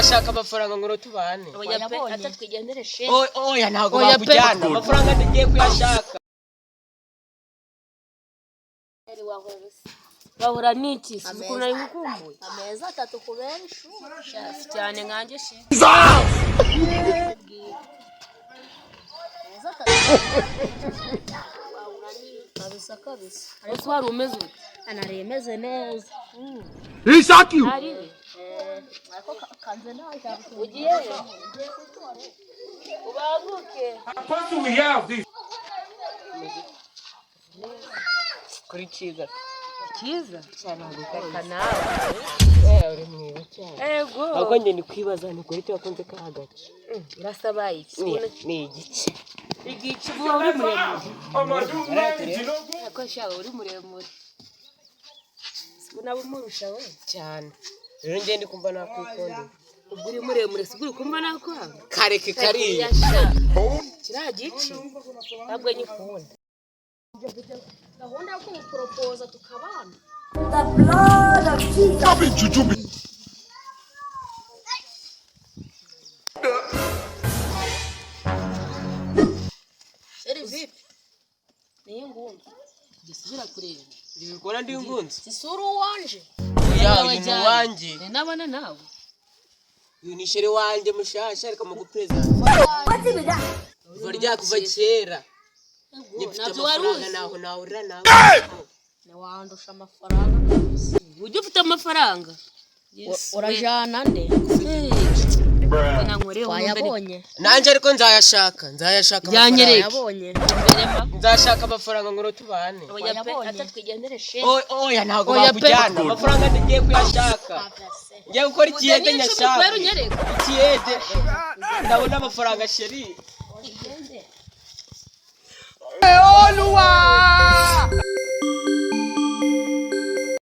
ndashaka amafaranga ngo tubane. Oya pe atatwigendere she. Oya ntago bakujyana amafaranga ndigiye kuyashaka. Bahura niki sikuna inkumbuye. Ameza atatu kubenshi. Cyane nganje she. Kabisa. Ariko wari umeze ute? Anaremeze neza. Isaki. Ari. Ariko kanze naje. Ugiye? Ubanguke. What do we have this? Kuri kiza. Kiza Cyane reka nawe. Uri mwiza cyane. Ego. Ahubwo njye ndi kwibaza ni kuri twakunze ka hagati. Urasaba iki? Ni igice. Igice bwo uri muremure. Amadume Shawe uri muremure. Sikuna bumurusha we. Cyane. Rero njye ndi kumva nakwikondera. Ubwo uri muremure siguri kumva nakwanga. Kareke kariya. Kira gici. Ntabwo nyikunda. Gahunda yo kumupropose tukabana. The blood of Jesus. Sheri vipi? Ni ngumbi. Gisubira kureba. Ndibikora ndi ngunzi. Sisuru wanje. Oya uyu ni wanjye. Nabana nawe. Uyu ni shere wanjye mushasha ariko mu gupreza. What's it with that? Varya kuva kera. Nabyo waruzi. Naho nahurira nawe. Nawandusha amafaranga. Ujye ufite amafaranga. Urajana nde? Nankoreye Wayabonye. Nanje ariko nzayashaka amafaranga. Yabonye. Nzashaka amafaranga ngo tubane. Oya pe atatwigendere she. Oya ntago bakujyana amafaranga ndigiye kuyashaka. Ngiye gukora ikiyede nyashaka. Ikiyede. Ndabona amafaranga sheri.